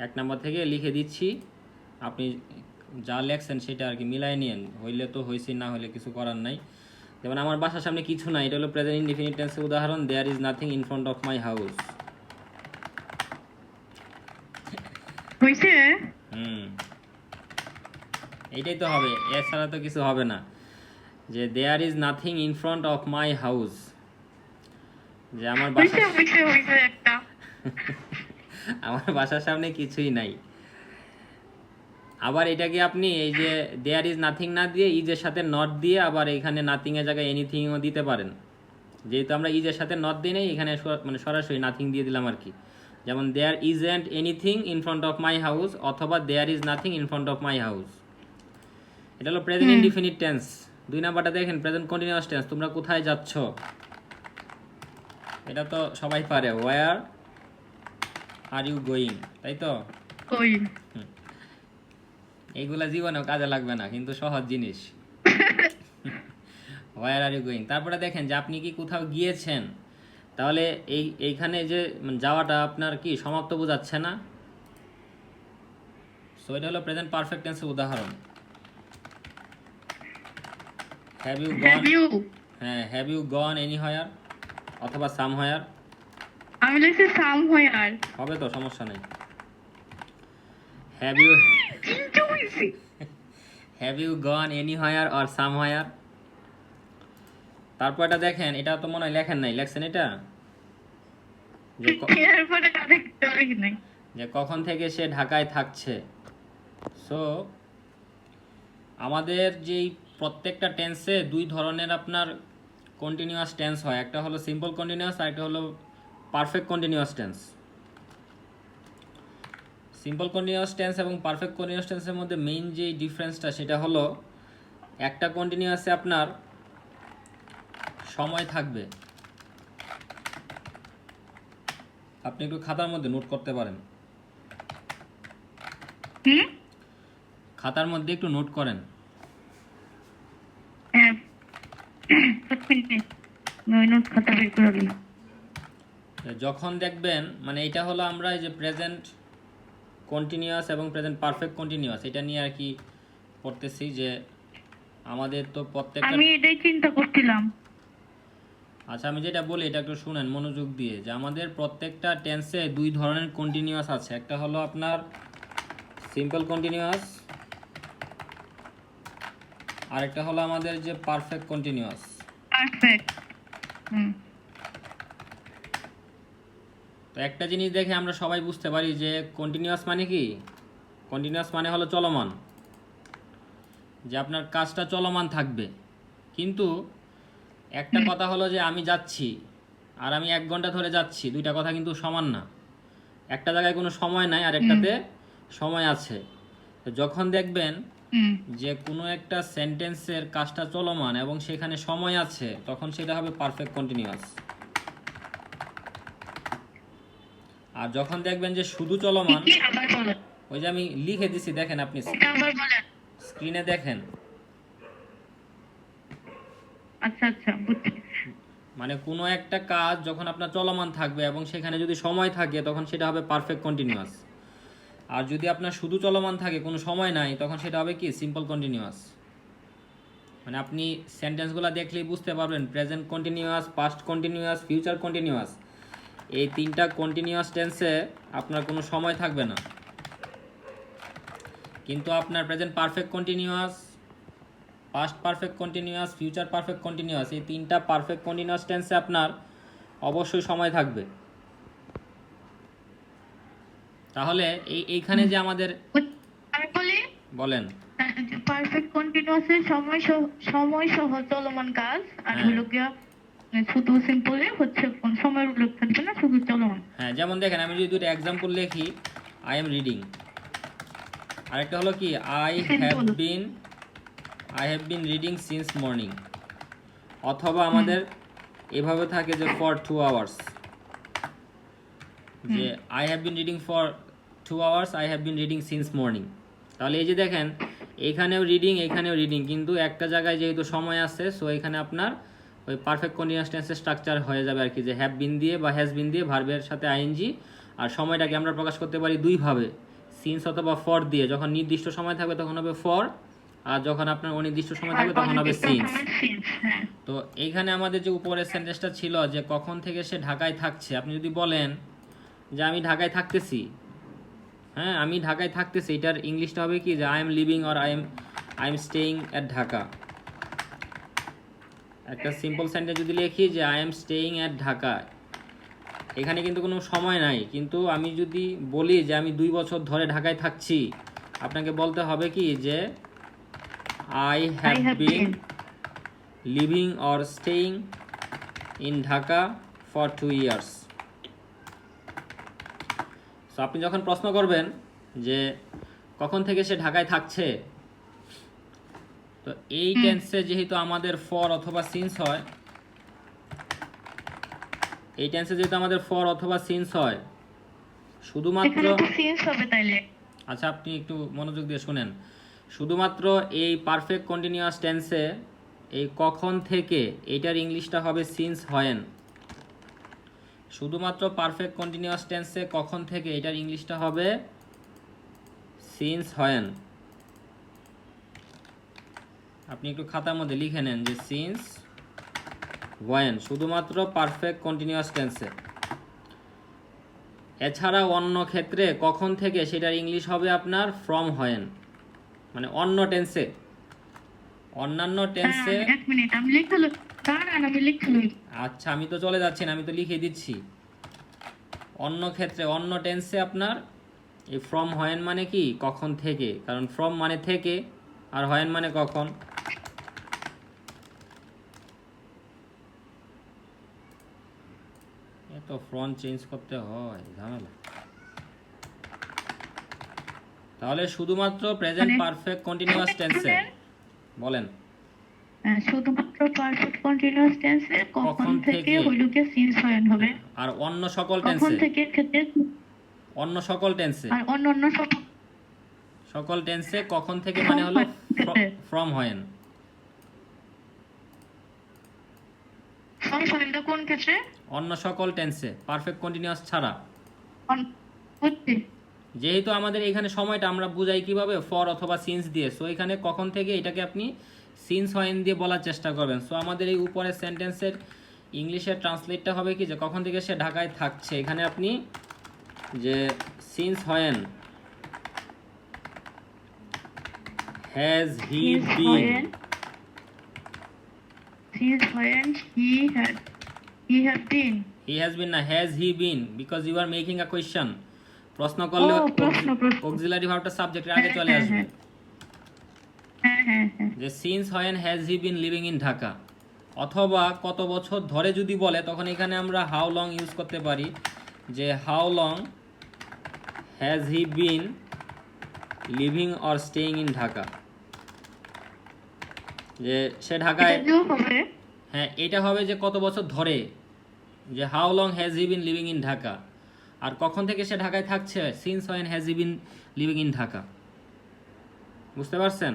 1 number থেকে লিখে দিচ্ছি, আপনি যা লেখছেন সেটা আর কি মিলাই নিন, হইলে তো হয়েছে, না হইলে কিছু করার নাই। যেমন আমার বাসার সামনে কিছু নাই, এটা হলো প্রেজেন্ট ইনডিফিনিট টেন্সের উদাহরণ, there is nothing in front of my house. হইছে? এইটাই তো হবে, এছাড়া তো কিছু হবে না। যে there is nothing in front of my house, যে আমার একটা আমার বাসার সামনে কিছুই নাই। আবার এটাকে আপনি এই যে দেয়ার ইজ নাথিং না দিয়ে ইজের সাথে নট দিয়ে আবার এখানে নাথিং এর জায়গায় এনিথিংও দিতে পারেন। যেহেতু আমরা ইজের সাথে নট দিই নাই, এখানে মানে সরাসরি নাথিং দিয়ে দিলাম আর কি। যেমন there isn't anything in front of my house, অথবা there is nothing in front of my house. এটা হলো প্রেজেন্ট ইনডিফিনিট টেন্স। 2 নাম্বারটা দেখেন, প্রেজেন্ট কন্টিনিউয়াস টেন্স, তোমরা কোথায় যাচ্ছ, এটা তো সবাই পারে, ওয়্যার আর ইউ গোয়িং, তাই তো? এইগুলা জীবনেও কাজে লাগবে না, কিন্তু সহজ জিনিস। Where are you going. তারপরে দেখেন যে আপনি কি কোথাও গিয়েছেন, তাহলে এইখানে যে যাওয়াটা আপনার কি সমাপ্ত বোঝাচ্ছে না? সো এটা হলো প্রেজেন্ট পারফেক্ট টেন্সের উদাহরণ। হ্যাভ ইউ গন এনিহোয়ার অথবা সামহোয়ার। আমি লিখছি সামহোয়ার, হবে তো, সমস্যা নেই। Have you gone anywhere or somewhere. তারপর এটা দেখেন, এটা তো মনে হয় লেখেন নাই, লেখছেন এটা যে কখন থেকে সে ঢাকায় থাকছে। সো আমাদের যেই প্রত্যেকটা টেন্সে 2 ধরনের আপনার কন্টিনিউয়াস টেন্স হয়, একটা হলো সিম্পল কন্টিনিউয়াস আর একটা হলো perfect continuous tense. Simple continuous tense এবং পারফেক্ট কন্টিনিউয়াস টেন্সের মধ্যে মেইন যে ডিফারেন্সটা সেটা হলো, একটা কন্টিনিউয়াসে আপনার সময় থাকবে, আপনি একটু খাতার মধ্যে নোট করতে পারেন, খাতার মধ্যে একটু নোট করেন। যখন দেখবেন, মানে এটা হলো আমরা এই যে প্রেজেন্ট কন্টিনিউয়াস এবং প্রেজেন্ট পারফেক্ট কন্টিনিউয়াস, এটা নিয়ে আর কি পড়তেছি, যে আমাদের তো প্রত্যেকটা, আমি এটাই চিন্তা করছিলাম। আচ্ছা আমি যেটা বলি এটা একটু শুনেন মনোযোগ দিয়ে, যে আমাদের প্রত্যেকটা টেন্সে 2 ধরনের কন্টিনিউয়াস আছে, একটা হলো আপনার সিম্পল কন্টিনিউয়াস, আর একটা হলো আমাদের যে পারফেক্ট কন্টিনিউয়াস। পারফেক্ট। তো একটা জিনিস দেখে আমরা সবাই বুঝতে পারি যে কন্টিনিউয়াস মানে কি, কন্টিনিউয়াস মানে হলো চলমান, যে আপনার কাজটা চলমান থাকবে। কিন্তু একটা কথা হলো যে আমি যাচ্ছি আর আমি 1 ঘন্টা ধরে যাচ্ছি, 2টা কথা কিন্তু সমান না। একটা জায়গায় কোনো সময় নাই আর একটাতে সময় আছে। তো যখন দেখবেন যে কোনো একটা সেন্টেন্সের কাজটা চলমান এবং সেখানে সময় আছে, তখন সেটা হবে পারফেক্ট কন্টিনিউয়াস। আর যখন দেখবেন যে শুধু চলমান, ওই যে আমি লিখে দিছি দেখেন, আপনি স্ক্রিনে দেখেন। আচ্ছা আচ্ছা, বুঝছি। মানে কোনো একটা কাজ যখন আপনার চলমান থাকবে এবং সেখানে যদি সময় থাকে, তখন সেটা হবে পারফেক্ট কন্টিনিউয়াস। আর যদি আপনার শুধু চলমান থাকে, কোনো সময় নাই, তখন সেটা হবে কি সিম্পল কন্টিনিউয়াস। মানে আপনি সেন্টেন্সগুলো দেখলেই বুঝতে পারবেন, present continuous, past continuous, future continuous, এই 3টা কন্টিনিউয়াস টেন্সে আপনার কোনো সময় থাকবে না। কিন্তু আপনার present perfect continuous, past perfect continuous, future perfect continuous, এই 3টা পারফেক্ট কন্টিনিউয়াস টেন্সে আপনার অবশ্যই সময় থাকবে। তাহলে এইখানে যে আমাদের, আমি বলি, বলেন। পারফেক্ট কন্টিনিউয়াসে সময় সহ চলমান কাজ, আর হলো কি শুধু সিম্পলি হচ্ছে কোন সময়ের উল্লেখ থাকবে না, শুধু চলমান। হ্যাঁ, যেমন দেখেন আমি যদি 2টা এক্সাম্পল লিখি, আই এম রিডিং, আরেকটা হলো কি I have been reading since morning, অথবা আমাদের এভাবে থাকে যে ফর 2 আওয়ার্স, যে I have been reading for 2 hours, I have been reading since morning. তাহলে এই যে দেখেন, এইখানেও রিডিং, এইখানেও রিডিং, কিন্তু একটা জায়গায় যেহেতু সময় আছে, সো এখানে আপনার ওই পারফেক্ট কন্টিনিউয়াস টেন্সের স্ট্রাকচার হয়ে যাবে আর কি, যে হ্যাভ বিন দিয়ে বা হ্যাজ বিন দিয়ে ভার্বের সাথে আইএনজি। আর সময়টাকে আমরা প্রকাশ করতে পারি 2 ভাবে, সিন্স অথবা ফর দিয়ে, যখন নির্দিষ্ট সময় থাকবে তখন হবে ফর, আর যখন আপনার অনির্দিষ্ট সময় থাকবে তখন হবে সিন্স। হ্যাঁ তো এইখানে আমাদের যে উপরের সেন্টেন্সটা ছিল যে কখন থেকে সে ঢাকায় থাকছে, আপনি যদি বলেন যে আমি ঢাকায় থাকতেছি, হ্যাঁ আমি ঢাকায় থাকতেছি, এটার ইংলিশটা হবে কি যে I am living or I am staying at Dhaka. একটা সিম্পল সেন্টেন্স যদি লিখি যে I am staying at Dhaka, এখানে কিন্তু কোনো সময় নাই, কিন্তু আমি যদি বলি যে আমি 2 বছর ধরে ঢাকায় থাকছি, আপনাকে বলতে হবে কি যে I have been living or staying in Dhaka for 2 years. So আপনি যখন প্রশ্ন করবেন যে কখন থেকে সে ঢাকায় থাকছে, তো এই টেন্সে যেহেতু আমাদের ফর অথবা সিন্স হয়, এই টেন্সে যেহেতু আমাদের ফর অথবা সিন্স হয়, শুধুমাত্র এখানে তো সিন্স হবে তাইলে। আচ্ছা আপনি একটু মনোযোগ দিয়ে শুনেন, শুধুমাত্র এই পারফেক্ট কন্টিনিউয়াস টেন্সে এই কখন থেকে এটার ইংলিশটা হবে সিন্স হয়েন। শুধুমাত্র পারফেক্ট কন্টিনিউয়াস টেন্সে কখন থেকে এটার ইংলিশটা হবে সিন্স হয়েন। আপনি একটু খাতার মধ্যে লিখে নেন যে সিন্স ওয়েন, শুধুমাত্র পারফেক্ট কন্টিনিউয়াস টেন্সে। এছাড়া অন্য ক্ষেত্রে কখন থেকে সেটার ইংলিশ হবে আপনার ফ্রম হয়েন, মানে অন্য টেন্সে। অন্যান্য টেন্সে এক মিনিট আমি লিখে লই, দাঁড়ান আমি লিখে লই। আচ্ছা আমি তো চলে যাচ্ছি না, আমি তো লিখে দিচ্ছি। অন্য ক্ষেত্রে অন্য টেন্সে আপনার এই ফ্রম হয়েন মানে কি কখন থেকে, কারণ ফ্রম মানে থেকে আর হয়েন মানে কখন। এত ফ্রন্ট চেঞ্জ করতে হয় ঝামেলা। তাহলে শুধুমাত্র প্রেজেন্ট পারফেক্ট কন্টিনিউয়াস টেন্সে বলেন শুধুমাত্র পারফেক্ট কন্টিনিউয়াস টেন্সে কখন থেকে হইলো কি সিন্স হয়েন হবে, আর অন্য সকল কখন টেন্সে, থেকে ক্ষেত্রে অন্য সকল টেন্সে, আর অন্য সব সকল টেন্সে কখন থেকে মানে হলো ফ্রম হয়েন। সংশয়টা কোন ক্ষেত্রে? অন্য সকল টেন্সে, পারফেক্ট কন্টিনিউয়াস ছাড়া। বুঝছি। যেহেতু আমাদের এখানে সময়টা আমরা বুঝাই কিভাবে ফর অথবা সিন্স দিয়ে, সো এখানে কখন থেকে এটাকে আপনি সিন্স হয়েন দিয়ে বলার চেষ্টা করবেন। সো আমাদের এই উপরের সেন্টেন্সের ইংলিশের ট্রান্সলেটটা হবে কি যে কখন থেকে সে ঢাকায় থাকছে, এখানে আপনি যে since when has he been, since when he have been, he has been না has he been, because you are making a question. প্রশ্ন করলে অক্সিলারি ভার্বটা সাবজেক্টের আগে চলে আসবে। যে since when has he been living in Dhaka, অথবা কত বছর ধরে যদি বলে তখন এখানে আমরা হাউ লং ইউজ করতে পারি, যে how long has he been living or staying in Dhaka. যে সে ঢাকায়, হ্যাঁ এটা হবে যে কত বছর ধরে, যে how long has he been living in Dhaka, আর কখন থেকে সে ঢাকায় থাকছে since when has he been living in Dhaka. বুঝতে পারছেন?